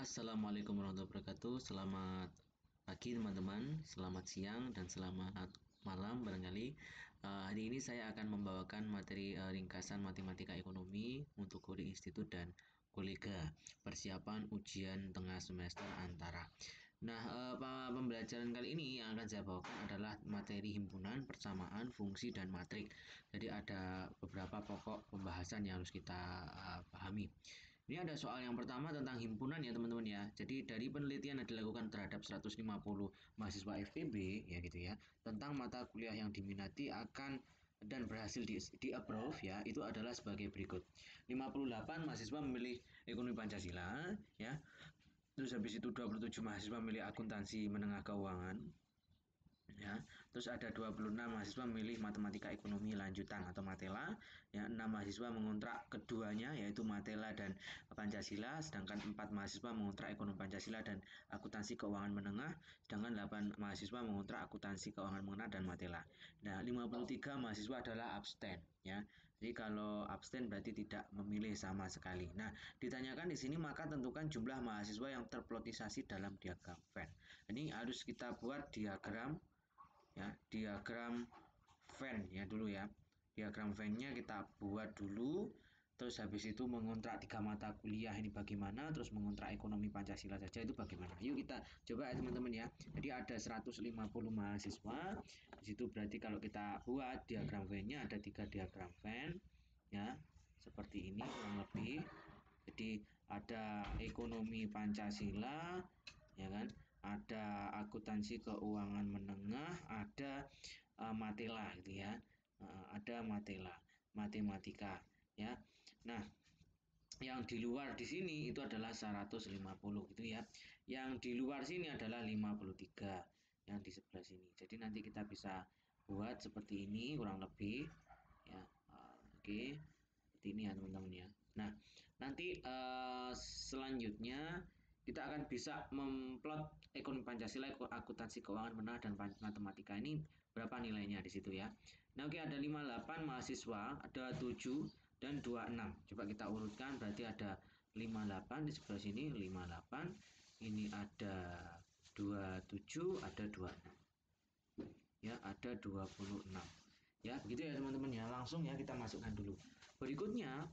Assalamualaikum warahmatullahi wabarakatuh. Selamat pagi teman-teman, selamat siang dan selamat malam barangkali. Hari ini saya akan membawakan materi ringkasan matematika ekonomi untuk kode institut dan kolega persiapan ujian tengah semester antara. Nah, pembelajaran kali ini yang akan saya bawakan adalah materi himpunan, persamaan, fungsi, dan matrik. Jadi ada beberapa pokok pembahasan yang harus kita pahami. Ini ada soal yang pertama tentang himpunan ya teman-teman ya. Jadi dari penelitian yang dilakukan terhadap 150 mahasiswa FEB ya gitu ya, tentang mata kuliah yang diminati akan dan berhasil di approve ya, itu adalah sebagai berikut. 58 mahasiswa memilih ekonomi Pancasila ya. Terus habis itu 27 mahasiswa memilih akuntansi menengah keuangan ya. Terus ada 26 mahasiswa memilih matematika ekonomi lanjutan atau matela ya. 6 mahasiswa mengontrak keduanya yaitu matela dan Pancasila, sedangkan 4 mahasiswa mengontrak ekonomi Pancasila dan akuntansi keuangan menengah, sedangkan 8 mahasiswa mengontrak akuntansi keuangan menengah dan matela. Nah, 53 mahasiswa adalah abstain ya. Jadi kalau abstain berarti tidak memilih sama sekali. Nah, ditanyakan di sini maka tentukan jumlah mahasiswa yang terplotisasi dalam diagram Venn. Ini harus kita buat diagram ya, diagram Venn ya dulu ya. Diagram Venn-nya kita buat dulu. Terus habis itu mengontrak 3 mata kuliah ini bagaimana, terus mengontrak ekonomi Pancasila saja itu bagaimana. Yuk kita coba ya teman-teman ya. Jadi ada 150 mahasiswa. Di situ berarti kalau kita buat diagram Venn-nya ada 3 diagram Venn ya. Seperti ini kurang lebih. Jadi ada ekonomi Pancasila ya kan, ada akuntansi keuangan menengah, ada matela gitu ya. Ada matela, matematika ya. Nah, yang di luar di sini itu adalah 150 gitu ya. Yang di luar sini adalah 53 yang di sebelah sini. Jadi nanti kita bisa buat seperti ini kurang lebih ya. Oke. Seperti ini ya teman-teman ya. Nah, nanti selanjutnya kita akan bisa memplot ekonomi Pancasila, akuntansi keuangan menengah dan matematika ini berapa nilainya di situ ya. Nah, oke, ada 58 mahasiswa, ada 7 dan 26. Coba kita urutkan, berarti ada 58 di sebelah sini, 58. Ini ada 27, ada 26. Ya, ada 26. Ya, begitu ya teman-teman ya. Langsung ya kita masukkan dulu. Berikutnya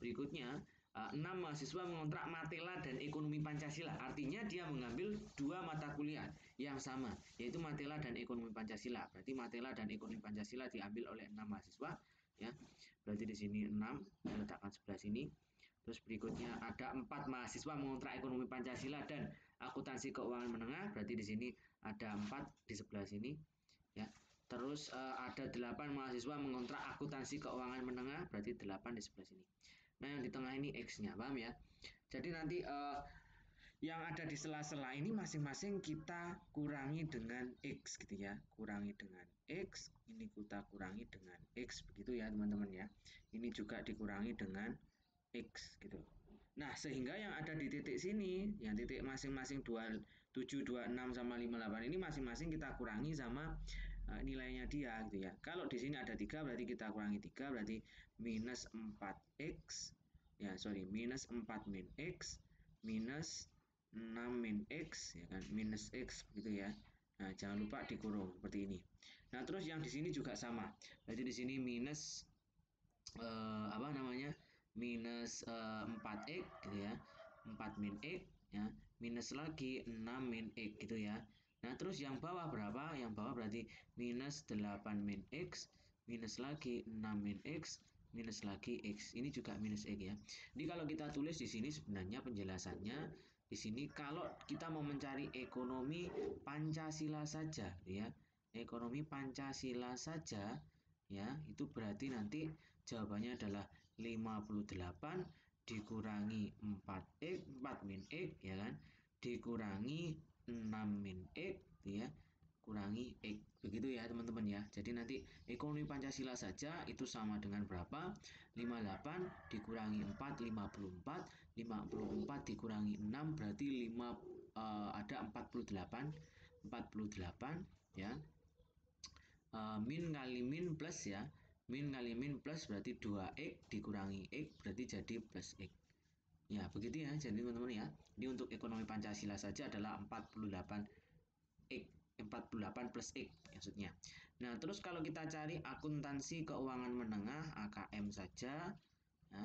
6 mahasiswa mengontrak matela dan ekonomi Pancasila. Artinya dia mengambil 2 mata kuliah yang sama, yaitu matela dan ekonomi Pancasila. Berarti matela dan ekonomi Pancasila diambil oleh 6 mahasiswa ya. Berarti di sini 6, saya letakkan sebelah sini. Terus berikutnya ada 4 mahasiswa mengontrak ekonomi Pancasila dan akuntansi keuangan menengah. Berarti di sini ada 4 di sebelah sini ya. Terus ada 8 mahasiswa mengontrak akuntansi keuangan menengah, berarti 8 di sebelah sini. Nah, yang di tengah ini X-nya, paham ya? Jadi nanti yang ada di sela-sela ini masing-masing kita kurangi dengan X gitu ya. Kurangi dengan X, ini kita kurangi dengan X, begitu ya teman-teman ya. Ini juga dikurangi dengan X gitu. Nah, sehingga yang ada di titik sini, yang titik masing-masing 27, 26 sama 58 ini masing-masing kita kurangi sama nilainya dia gitu ya. Kalau di sini ada 3 berarti kita kurangi 3 berarti minus 4x ya, sorry, minus 4 min x minus 6 min x ya kan, minus x gitu ya. Nah, jangan lupa dikurung seperti ini. Nah, terus yang di sini juga sama. Berarti di sini minus apa namanya, minus 4x gitu ya, 4 min x ya, minus lagi 6 min x gitu ya. Nah, terus yang bawah berapa? Yang bawah berarti minus 8 min x, minus lagi 6 min x, minus lagi x. Ini juga minus x ya. Jadi kalau kita tulis di sini sebenarnya penjelasannya di sini kalau kita mau mencari ekonomi Pancasila saja ya. Ekonomi Pancasila saja ya, itu berarti nanti jawabannya adalah 58 dikurangi 4x, 4 min x ya kan, dikurangi 6 min x ya, kurangi x. Begitu ya teman-teman ya. Jadi nanti ekonomi Pancasila saja itu sama dengan berapa? 58 dikurangi 4, 54. 54 dikurangi 6 berarti ada 48. 48 ya. Min kali min plus ya, min kali min plus berarti 2x dikurangi x berarti jadi plus x Ya, begitu ya. Jadi teman-teman ya, ini untuk ekonomi Pancasila saja adalah 48 X, 48 plus X maksudnya. Nah, terus kalau kita cari akuntansi keuangan menengah AKM saja, ya,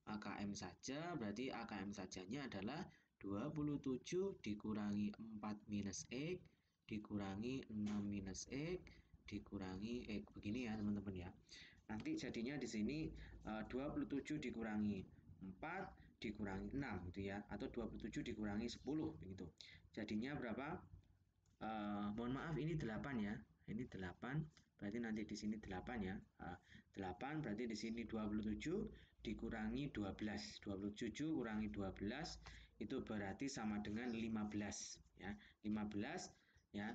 AKM saja berarti AKM sajanya adalah 27 dikurangi 4 minus X dikurangi 6 minus X dikurangi X, begini ya teman-teman ya. Nanti jadinya di sini 27 dikurangi 4 dikurangi 6 gitu ya, atau 27 dikurangi 10 begitu. Jadinya berapa? Mohon maaf ini 8 ya. Ini 8, berarti nanti di sini 8 ya. 8 berarti di sini 27 dikurangi 12. 27 kurangi 12 itu berarti sama dengan 15 ya. 15 ya.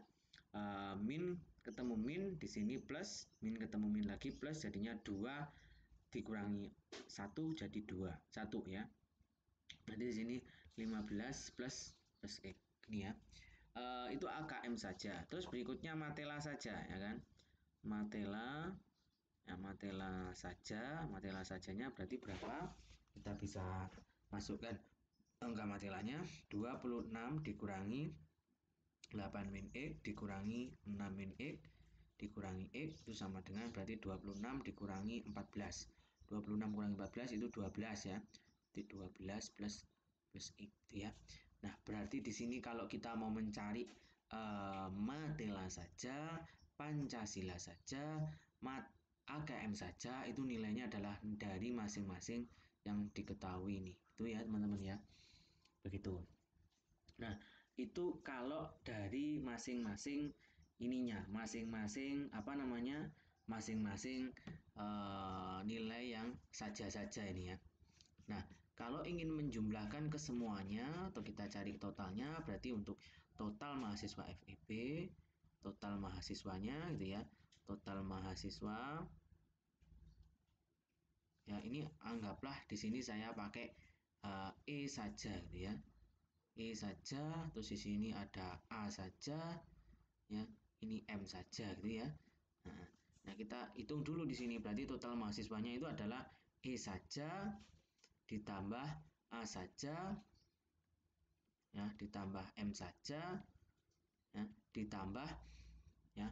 Min ketemu min di sini plus, min ketemu min lagi plus, jadinya 2 dikurangi 1 jadi 2. 1 ya. Nanti di sini 15 plus X ini ya. Itu AKM saja. Terus berikutnya matela saja ya kan. Matela ya, matela saja. Matela sajanya berarti berapa? Kita bisa masukkan angka matelanya 26 dikurangi 8 min X dikurangi 6 min X dikurangi X itu sama dengan berarti 26 dikurangi 14. 26 kurangi 14 itu 12 ya. Jadi 12 plus X itu ya. Nah, berarti di sini kalau kita mau mencari matela saja, Pancasila saja, AKM saja, itu nilainya adalah dari masing-masing yang diketahui nih. Itu ya teman-teman ya. Begitu. Nah, itu kalau dari masing-masing ininya, masing-masing apa namanya? Masing-masing nilai yang saja-saja ini ya. Nah, kalau ingin menjumlahkan ke semuanya atau kita cari totalnya, berarti untuk total mahasiswa FEB, total mahasiswanya gitu ya. Total mahasiswa ya, ini anggaplah di sini saya pakai E saja gitu ya. E saja, terus di sini ada A saja ya. Ini M saja gitu ya. Nah, kita hitung dulu di sini, berarti total mahasiswanya itu adalah E saja ditambah A saja ya, ditambah M saja ya, ditambah ya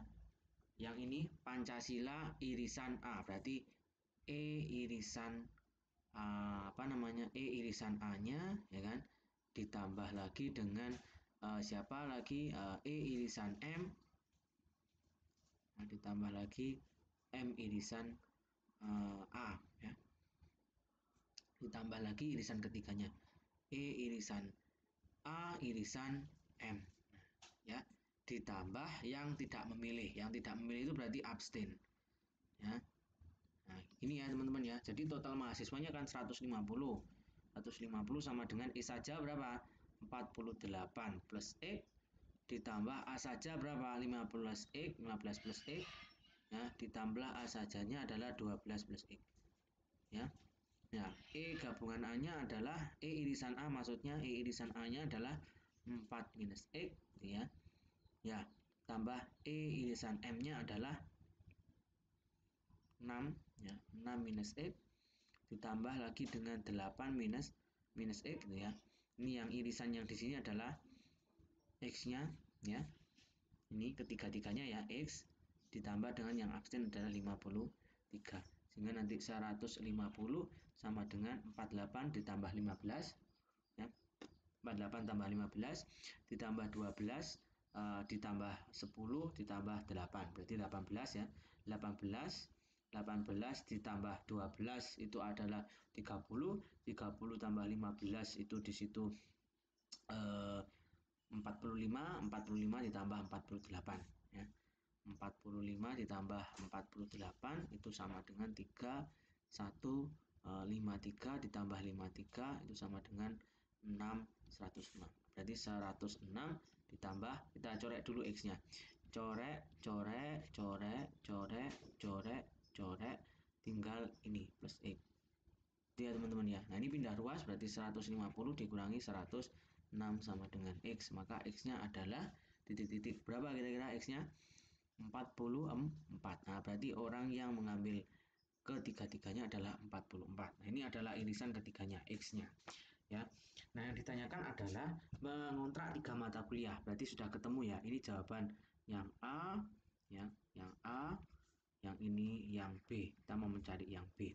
yang ini Pancasila irisan A, berarti E irisan apa namanya, E irisan A-nya ya kan, ditambah lagi dengan siapa lagi, E irisan M, nah, ditambah lagi M irisan A ya, ditambah lagi irisan ketiganya E irisan A irisan M ya, ditambah yang tidak memilih. Yang tidak memilih itu berarti abstain ya. Nah, ini ya teman-teman ya. Jadi total mahasiswanya kan 150. 150 sama dengan E saja berapa? 48 plus X ditambah A saja berapa? 15 X, 15 plus X ya, ditambah A sajanya adalah 12 plus X ya. Ya, E gabungan A-nya adalah E irisan A, maksudnya E irisan A-nya adalah 4 minus X gitu ya. Ya, tambah E irisan M-nya adalah 6 ya, 6 minus X ditambah lagi dengan 8 minus X gitu ya. Ini yang irisan yang di sini adalah X-nya ya. Ini ketiga-tiganya ya, X ditambah dengan yang absen adalah 53. Sehingga nanti 150 sama dengan 48 ditambah 15 ya. 48 tambah 15 ditambah 12 ditambah 10 ditambah 8 berarti 18 ya. 18 ditambah 12 itu adalah 30. 30 tambah 15 itu di situ 45 ditambah 48 ya. 45 ditambah 48 itu sama dengan 3153 ditambah 53 itu sama dengan 6, 106. Berarti 106 ditambah, kita coret dulu X-nya. Coret, tinggal ini plus X. Itu ya teman-teman ya. Nah, ini pindah ruas berarti 150 dikurangi 106 sama dengan X. Maka X-nya adalah titik-titik. Berapa kira-kira X-nya? 44. Nah, berarti orang yang mengambil ketiga-tiganya adalah 44. Nah, ini adalah irisan ketiganya, X-nya. ya. Nah, yang ditanyakan adalah mengontrak 3 mata kuliah. Berarti sudah ketemu ya. Ini jawaban yang A, ya, yang A, yang ini yang B. Kita mau mencari yang B.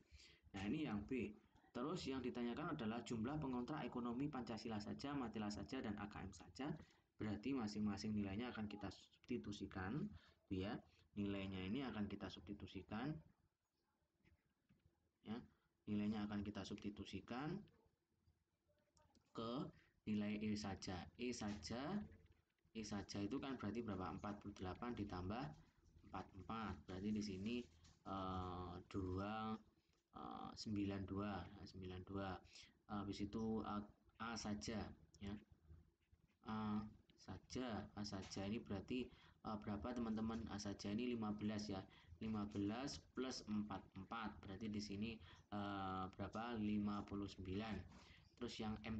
Nah, ini yang B. Terus yang ditanyakan adalah jumlah pengontrak ekonomi Pancasila saja, Matela saja, dan AKM saja. Berarti masing-masing nilainya akan kita substitusikan, ya. Nilainya ini akan kita substitusikan, ya. Nilainya akan kita substitusikan ke nilai E saja. E saja itu kan berarti berapa? 48 ditambah 44. Berarti di sini 92, 92. Habis itu A saja, ya. A saja ini berarti berapa teman-teman? A saja ini 15 ya. 15 plus 44 berarti di sini berapa? 59. Terus yang M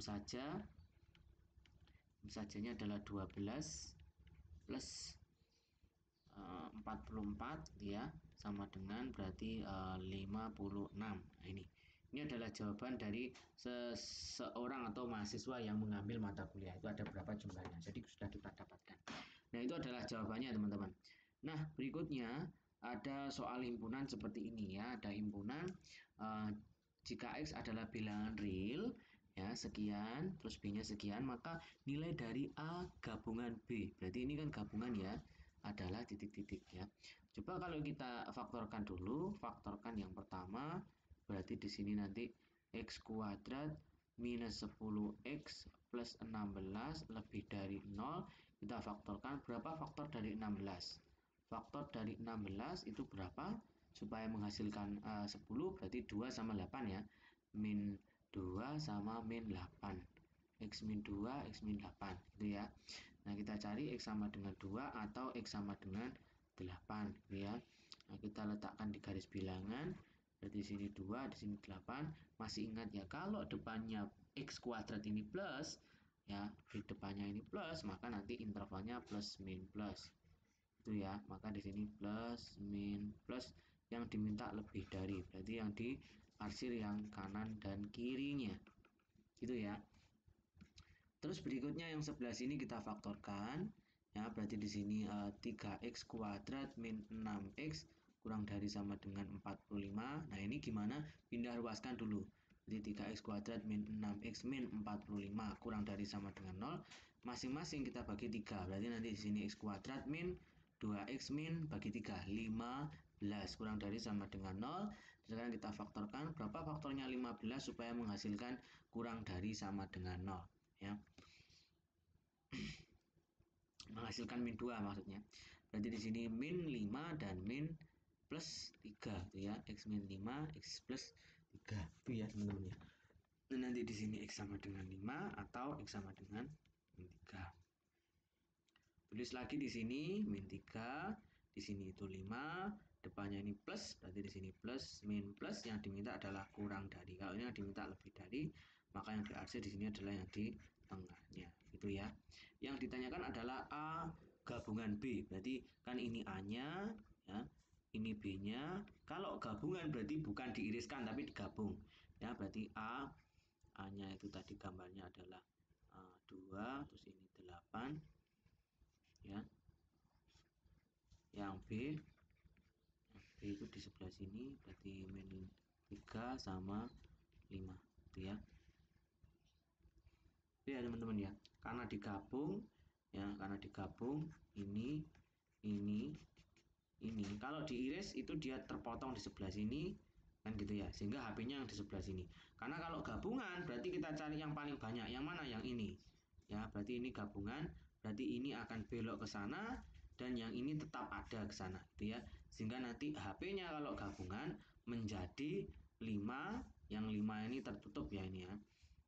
sajanya adalah 12 plus 44 ya, sama dengan berarti 56. Nah, ini adalah jawaban dari seseorang atau mahasiswa yang mengambil mata kuliah. Itu ada berapa jumlahnya. Jadi sudah kita dapatkan. Nah, itu adalah jawabannya, teman-teman. Nah, berikutnya ada soal himpunan seperti ini ya. Ada himpunan jika X adalah bilangan real ya sekian, terus B-nya sekian, maka nilai dari A gabungan B. Berarti ini kan gabungan ya, adalah titik-titik ya. Coba kalau kita faktorkan dulu, faktorkan yang pertama, berarti di sini nanti X kuadrat minus 10X plus 16 lebih dari 0, kita faktorkan. Berapa faktor dari 16? Faktor dari 16 itu berapa? Supaya menghasilkan 10 berarti 2 sama 8 ya. Min 2 sama min 8. X min 2, X min 8 gitu ya. Nah, kita cari X sama dengan 2 atau X sama dengan 8 gitu ya. Nah, kita letakkan di garis bilangan. Berarti di sini 2, di sini 8. Masih ingat ya, kalau depannya X kuadrat ini plus, ya, di depannya ini plus, maka nanti intervalnya plus min plus. Itu ya, maka di sini plus min plus yang diminta lebih dari, berarti yang diarsir yang kanan dan kirinya. Gitu ya. Terus berikutnya yang sebelah sini kita faktorkan ya, berarti di sini 3x kuadrat min 6x kurang dari sama dengan 45. Nah, ini gimana? Pindah ruaskan dulu. Jadi 3x kuadrat min 6x min 45 kurang dari sama dengan 0. Masing-masing kita bagi 3. Berarti nanti di sini x kuadrat min 2x min bagi 3, 15 kurang dari sama dengan 0. Sekarang kita faktorkan. Berapa faktornya 15 supaya menghasilkan kurang dari sama dengan 0 ya. Menghasilkan min 2 maksudnya. Berarti di sini min 5 dan min plus 3 itu ya. X min 5, X plus 3 itu ya teman-teman ya. Dan nanti di sini X sama dengan 5 atau X sama dengan min 3. Tulis lagi di sini min 3, di sini itu 5, depannya ini plus, berarti di sini plus, min plus, yang diminta adalah kurang dari. Kalau ini yang diminta lebih dari, maka yang diarsir di sini adalah yang di tengahnya, gitu ya. Yang ditanyakan adalah A gabungan B, berarti kan ini A-nya, ya, ini B-nya. Kalau gabungan berarti bukan diiriskan tapi digabung, ya. Berarti A-nya itu tadi gambarnya adalah 2, terus ini 8, ya. Yang B itu di sebelah sini berarti min 3 sama 5 itu ya. Itu ya teman-teman ya, karena digabung ya, karena digabung ini kalau diiris itu dia terpotong di sebelah sini kan gitu ya, sehingga HP-nya yang di sebelah sini. Karena kalau gabungan berarti kita cari yang paling banyak, yang mana? Yang ini ya, berarti ini gabungan, berarti ini akan belok ke sana dan yang ini tetap ada ke sana gitu ya, sehingga nanti HP-nya kalau gabungan menjadi 5, yang 5 ini tertutup ya, ini ya,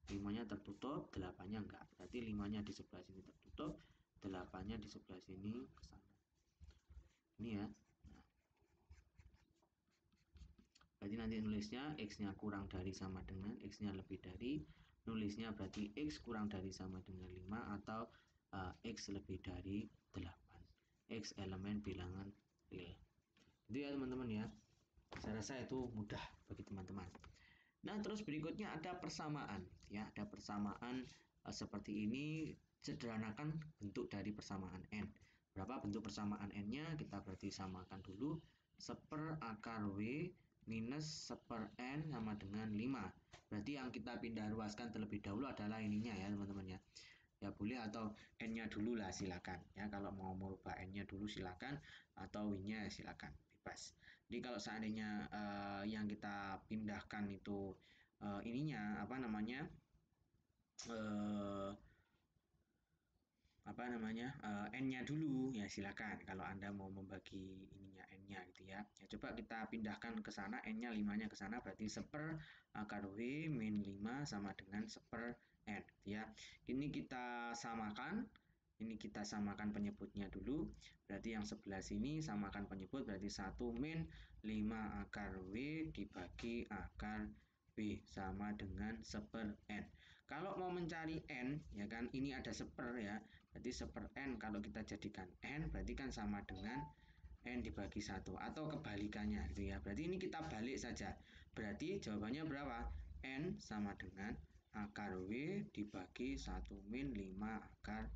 5-nya tertutup, 8-nya enggak, berarti 5-nya di sebelah sini tertutup, 8-nya di sebelah sini ke sana ini ya. Nah, berarti nanti nulisnya X-nya kurang dari sama dengan, X-nya lebih dari, nulisnya berarti X kurang dari sama dengan 5 atau X lebih dari 8. X elemen bilangan real. Itu ya teman-teman ya. Saya rasa itu mudah bagi teman-teman. Nah, terus berikutnya ada persamaan, ya, ada persamaan seperti ini. Sederhanakan bentuk dari persamaan n. Berapa bentuk persamaan n-nya? Kita berarti samakan dulu. 1/, akar W minus 1/n sama dengan 5. Berarti yang kita pindah ruaskan terlebih dahulu adalah ininya ya teman-teman ya. Ya boleh atau n-nya dulu lah silakan. Ya kalau mau merubah n-nya dulu silakan atau w-nya silakan. Bebas. Jadi kalau seandainya yang kita pindahkan itu ininya apa namanya eh, n-nya dulu ya silakan kalau Anda mau membagi ininya n-nya gitu ya. Ya coba kita pindahkan ke sana n-nya 5-nya ke sana berarti 1/, akar W min 5 sama dengan 1/n gitu ya. Ini kita samakan. Ini kita samakan penyebutnya dulu. Berarti yang sebelah sini samakan penyebut berarti 1 min 5 akar W dibagi akar B sama dengan 1/n. Kalau mau mencari n ya kan ini ada 1/, ya. Berarti 1/n kalau kita jadikan n berarti kan sama dengan n dibagi 1 atau kebalikannya gitu ya. Berarti ini kita balik saja. Berarti jawabannya berapa? N sama dengan akar W dibagi 1 min 5 akar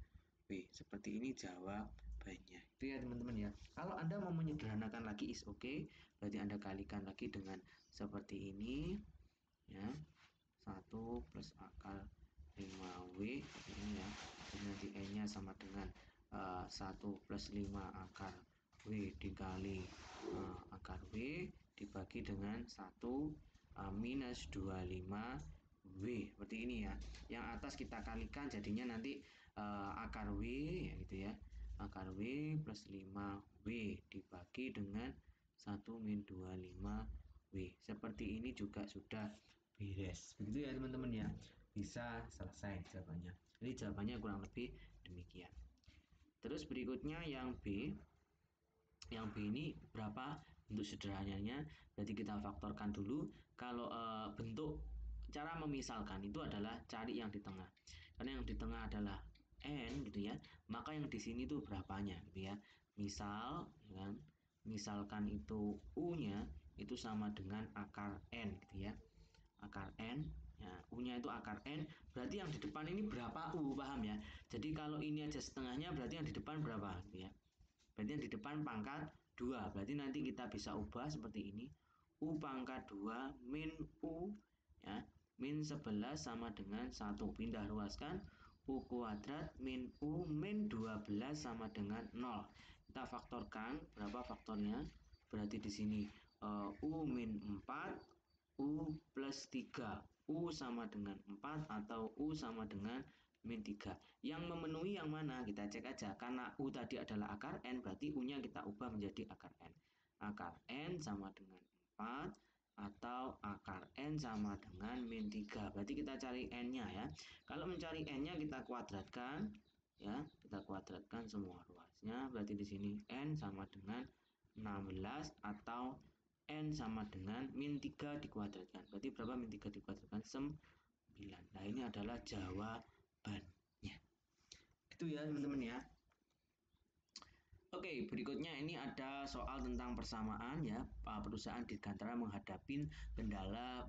W. Seperti ini jawabannya. Itu ya teman-teman ya. Kalau Anda mau menyederhanakan lagi is okay. Berarti Anda kalikan lagi dengan seperti ini ya. 1 plus akar 5W ini ya. Jadi nanti n-nya sama dengan 1 plus 5 akar W dikali akar W dibagi dengan 1 minus 25 W seperti ini ya. Yang atas kita kalikan jadinya nanti akar W ya gitu ya. Akar W plus 5W dibagi dengan 1 min 25 W. Seperti ini juga sudah beres. Begitu ya teman-teman ya. Bisa selesai jawabannya. Jadi jawabannya kurang lebih demikian. Terus berikutnya yang B. Yang B ini berapa bentuk sederhananya? Berarti kita faktorkan dulu. Kalau bentuk cara memisalkan itu adalah cari yang di tengah. Karena yang di tengah adalah n gitu ya. Maka yang di sini tuh berapanya gitu ya. Misal ya kan, misalkan itu u-nya itu sama dengan akar n gitu ya. Akar n ya, u-nya itu akar n, berarti yang di depan ini berapa u, paham ya? Jadi kalau ini aja setengahnya berarti yang di depan berapa gitu ya. Berarti yang di depan pangkat 2. Berarti nanti kita bisa ubah seperti ini. U pangkat 2 min U ya, min 11 sama dengan 1. Pindah ruaskan. U kuadrat min U min 12 sama dengan 0. Kita faktorkan. Berapa faktornya? Berarti di sini U min 4, U plus 3. U sama dengan 4 atau U sama dengan min 3. Yang memenuhi yang mana? Kita cek aja. Karena U tadi adalah akar N, berarti U-nya kita ubah menjadi akar N. Akar N sama dengan 4 atau akar N sama dengan min 3. Berarti kita cari N-nya ya. Kalau mencari N-nya kita kuadratkan. Ya, kita kuadratkan semua ruasnya. Berarti di sini N sama dengan 16 atau N sama dengan min 3 dikuadratkan. Berarti berapa min 3 dikuadratkan? 9. Nah, ini adalah jawabannya. Gitu ya, teman-teman ya. Oke, berikutnya ini ada soal tentang persamaan ya. Perusahaan Dirgantara menghadapi kendala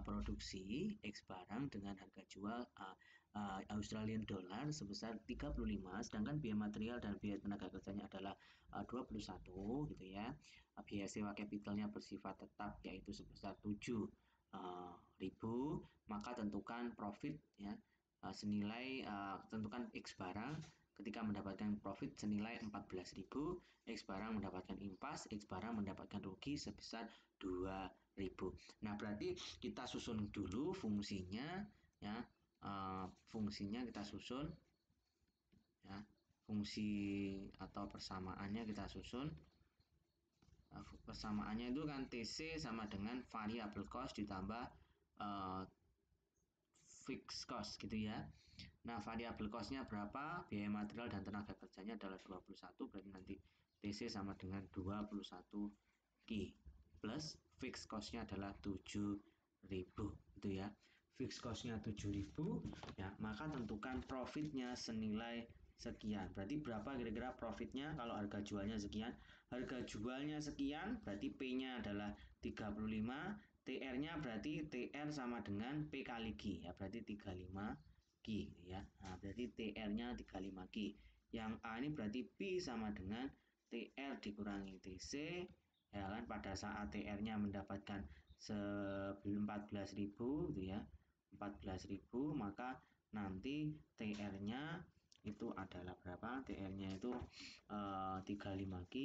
produksi X barang dengan harga jual Australian dollar sebesar 35, sedangkan biaya material dan biaya tenaga kerjanya adalah 21 gitu ya. Biaya sewa kapitalnya bersifat tetap yaitu sebesar 7.000, maka tentukan profit ya senilai tentukan X barang ketika mendapatkan profit senilai 14.000, X barang mendapatkan impas, X barang mendapatkan rugi sebesar 2.000. Nah, berarti kita susun dulu fungsinya ya. Fungsinya kita susun ya. Fungsi atau persamaannya kita susun. Persamaannya itu kan TC sama dengan variable cost ditambah fixed cost gitu ya. Nah, variable cost-nya berapa? Biaya material dan tenaga kerjanya adalah 21, berarti nanti TC sama dengan 21 Ki plus fixed cost-nya adalah 7.000 gitu ya. Fixed cost-nya 7.000 ya, maka tentukan profitnya senilai sekian. Berarti berapa kira-kira profitnya kalau harga jualnya sekian? Harga jualnya sekian, berarti P-nya adalah 35, TR-nya berarti TR sama dengan P kali Q ya, berarti 35 Q ya. Nah, berarti TR-nya 35 Q. Yang A ini berarti P sama dengan TR dikurangi TC ya kan, pada saat TR-nya mendapatkan 14.000 gitu ya. 14.000, maka nanti TR-nya itu adalah berapa? TR-nya itu 35 Q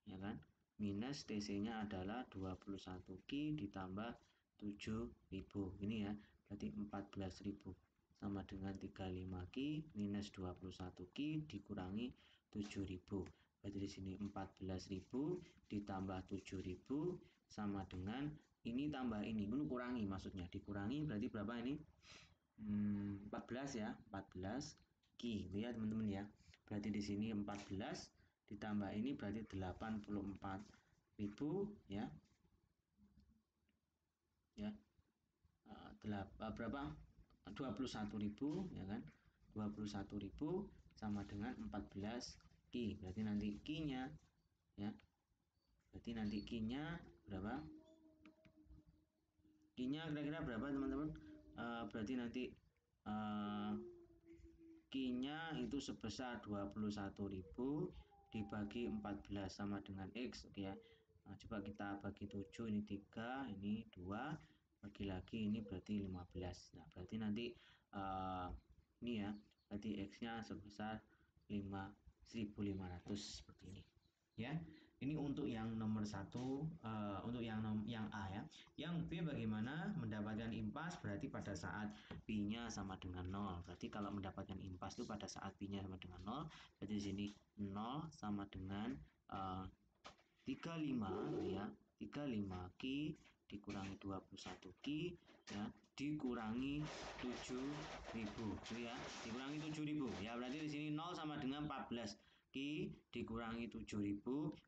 ya kan, minus TC-nya adalah 21 Q ditambah 7.000 ini ya, berarti 14.000 sama dengan 35 Q minus 21 Q dikurangi 7.000, berarti di sini 14.000 ditambah 7.000 sama dengan ini tambah ini kurangi, maksudnya dikurangi berarti berapa ini? 14 ya, 14 Q ya teman-teman ya. Berarti di sini 14 ditambah ini berarti 84.000 ya. Ya. Berapa? 21.000 ya kan. 21.000 sama dengan 14 Q. Berarti nanti Q-nya ya. Berarti nanti Q-nya berapa? Q-nya kira-kira berapa teman-teman? Berarti nanti Q-nya itu sebesar 21.000 dibagi 14 sama dengan X, oke ya. Nah, coba kita bagi 7, ini 3, ini 2, bagi lagi ini berarti 15. Nah, berarti nanti ini ya, berarti X-nya sebesar 1.500 seperti ini. Ya, ini untuk yang nomor 1, untuk yang A ya. Yang B bagaimana mendapatkan impas? Berarti pada saat P-nya sama dengan 0. Berarti kalau mendapatkan impas itu pada saat P-nya sama dengan 0, berarti di sini 0 sama dengan 35 ya. 35 Q dikurangi 21 Q ya, dikurangi 7.000 ya, dikurangi 7.000 ya, berarti di sini 0 sama dengan 14 Q dikurangi 7.000,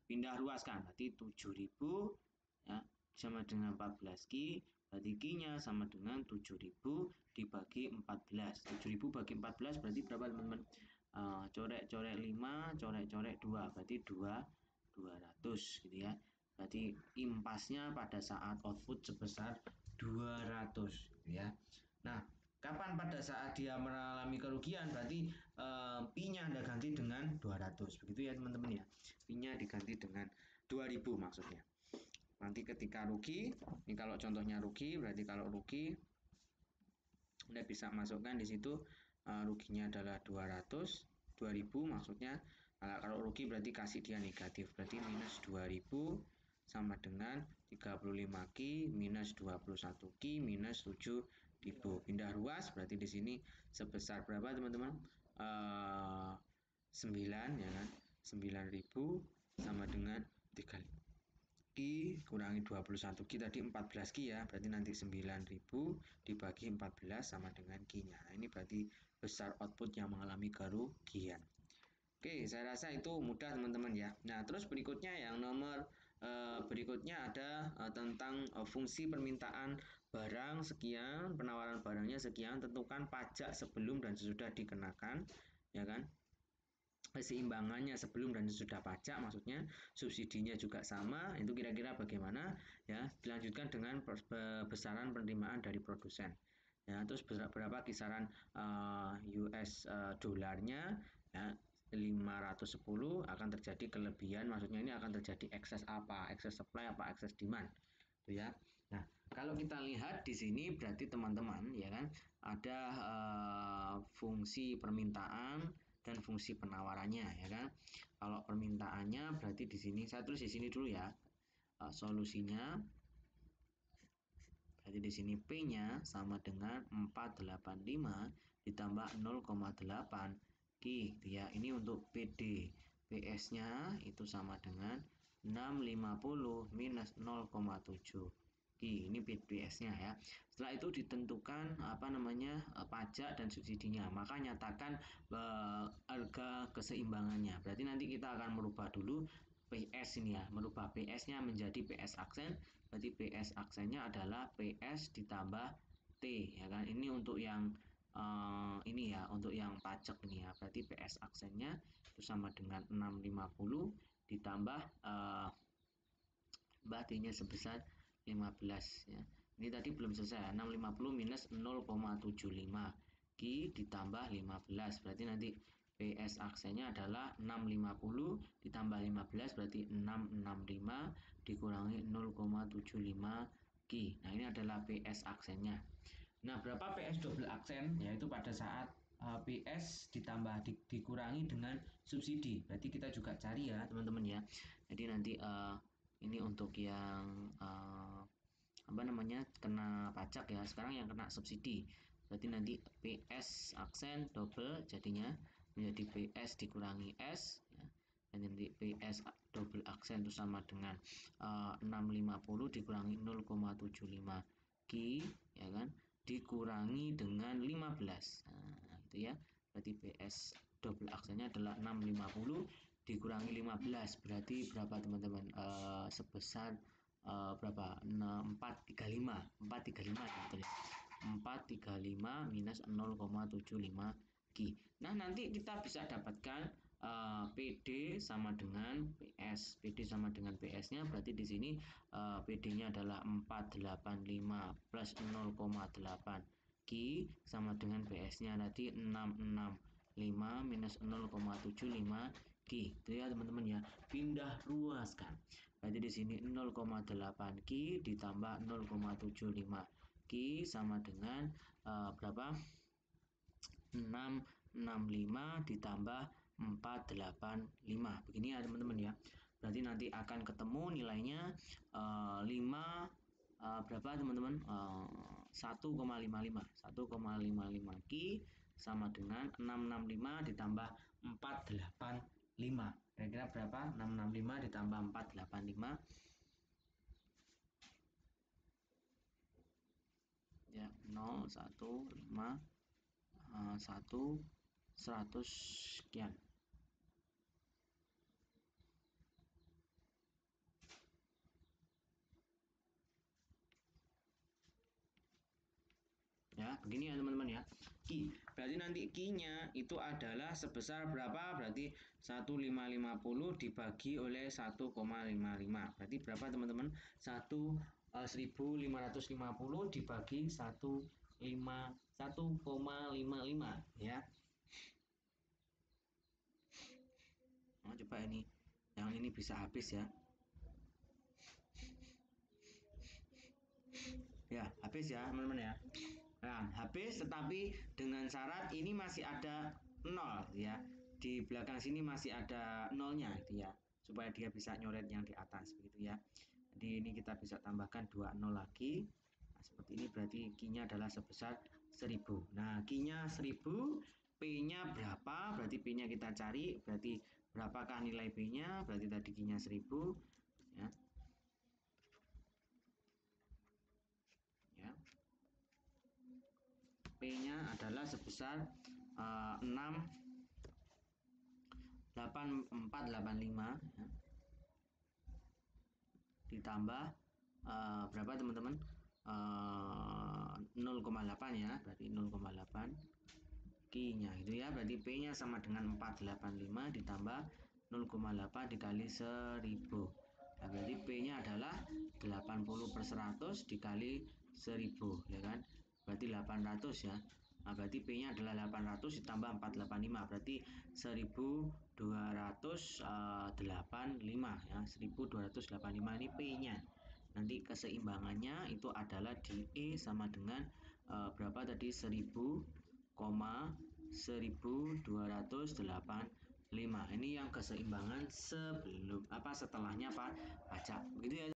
pindah ruaskan berarti 7.000 ya sama dengan 14 Q, berarti Q-nya sama dengan 7.000 dibagi 14. 7.000 bagi 14 berarti berapa teman-teman? Coret-coret 5, coret-coret 2, berarti 200 gitu ya. Berarti impasnya pada saat output sebesar 200 gitu ya. Nah, kapan pada saat dia mengalami kerugian? Berarti P-nya Anda ganti dengan 200. Begitu ya teman-teman ya. P-nya diganti dengan 2.000 maksudnya. Nanti ketika rugi, ini kalau contohnya rugi, berarti kalau rugi Anda bisa masukkan di situ ruginya adalah 200, 2.000 maksudnya. Nah, kalau rugi berarti kasih dia negatif, berarti minus 2.000 sama dengan 35 Q minus 21 Q minus 7.000. Pindah ruas berarti di sini sebesar berapa teman-teman? 9 ya kan. 9.000 sama dengan 3 Q kurangi 21 Q tadi 14 Q ya, berarti nanti 9.000 dibagi 14 sama dengan Q-nya. Nah, ini berarti besar output yang mengalami kerugian. Oke, saya rasa itu mudah teman-teman ya. Nah, terus berikutnya yang nomor berikutnya ada tentang fungsi permintaan barang sekian, penawaran barangnya sekian, tentukan pajak sebelum dan sesudah dikenakan, ya kan? Keseimbangannya sebelum dan sesudah pajak, maksudnya subsidinya juga sama. Itu kira-kira bagaimana ya. Dilanjutkan dengan besaran penerimaan dari produsen ya, terus berapa kisaran US dolarnya ya, 510 akan terjadi kelebihan, maksudnya ini akan terjadi excess apa, excess supply apa excess demand itu ya. Nah, kalau kita lihat di sini berarti teman-teman ya kan ada fungsi permintaan dan fungsi penawarannya ya kan. Kalau permintaannya berarti di sini saya tulis di sini dulu ya. Solusinya berarti di sini P-nya sama dengan 485 ditambah 0,8 Q gitu ya. Ini untuk PD. PS-nya itu sama dengan 650 minus 0,7 Q. Ini PS-nya ya. Setelah itu ditentukan apa namanya pajak dan subsidinya. Maka nyatakan harga keseimbangannya. Berarti nanti kita akan merubah dulu PS ini ya, merubah PS-nya menjadi PS aksen. Berarti PS aksennya adalah PS ditambah T ya kan. Ini untuk yang ini ya, untuk yang pajak ini ya. Berarti PS aksennya itu sama dengan 650 ditambah T-nya sebesar 15 ya. Ini tadi belum selesai, 650 minus 0,75 Ki ditambah 15, berarti nanti PS aksennya adalah 650 ditambah 15 berarti 665 dikurangi 0,75 Ki. Nah, ini adalah PS aksennya. Nah, berapa PS double aksen? Yaitu pada saat PS ditambah dikurangi dengan subsidi. Berarti kita juga cari ya, teman-teman ya. Jadi nanti ini untuk yang apa namanya kena pajak ya. Sekarang yang kena subsidi. Berarti nanti PS aksen double jadinya menjadi PS dikurangi S ya. Dan nanti PS double aksen itu sama dengan 650 dikurangi 0,75 Ki ya kan, dikurangi dengan 15. Nah, itu ya. Berarti PS double aksennya adalah 650 dikurangi 15. Berarti berapa teman-teman? Sebesar berapa? 435. 435 ya, betul ya. 435 minus 0,75 Ki. Nah, nanti kita bisa dapatkan PD sama dengan PS. PD sama dengan PS-nya berarti di sini PD-nya adalah 485 plus 0,8 Ki sama dengan PS-nya tadi 665 minus 0,75 Ki. Itu ya teman-teman ya. Pindah ruaskan. Berarti di sini 0,8 Ki ditambah 0,75 Ki sama dengan berapa? 665 ditambah 485. Begini ya teman-teman ya. Berarti nanti akan ketemu nilainya 5 berapa teman-teman? 1,55. 1,55 Ki sama dengan 665 ditambah 485. Kira-kira berapa? 665 ditambah 485 ya, 0, 1, 5, 1, 100 sekian. Ya, begini ya teman-teman ya. Ki. Berarti nanti Ki-nya itu adalah sebesar berapa? Berarti 1550 dibagi oleh 1,55. Berarti berapa teman-teman? 1550 dibagi 1,55 ya. Oh, coba ini. Yang ini bisa habis ya. Ya, habis ya teman-teman ya. Nah, habis tetapi dengan syarat ini masih ada 0 ya. Di belakang sini masih ada nolnya gitu ya. Supaya dia bisa nyoret yang di atas begitu ya. Jadi ini kita bisa tambahkan 2 0 lagi. Nah, seperti ini berarti Q-nya adalah sebesar 1000. Nah, Q-nya 1000, P-nya berapa? Berarti P-nya kita cari. Berarti berapakah nilai P-nya? Berarti tadi Q-nya 1000 ya. Ya. P-nya adalah sebesar 68485 ya. Ditambah berapa teman-teman? 0,8 ya, berarti 0,8 Q-nya itu ya, berarti P-nya sama dengan 485 ditambah 0,8 dikali 1000. Nah, berarti P-nya adalah 80/100 dikali 1000 ya kan, berarti 800 ya. Nah, berarti P-nya adalah 800 ditambah 485 berarti 1285 ya, 1285 ini P-nya. Nanti keseimbangannya itu adalah di E sama dengan berapa tadi? 1000,1285. Ini yang keseimbangan sebelum setelahnya Pak pajak. Begitu ya.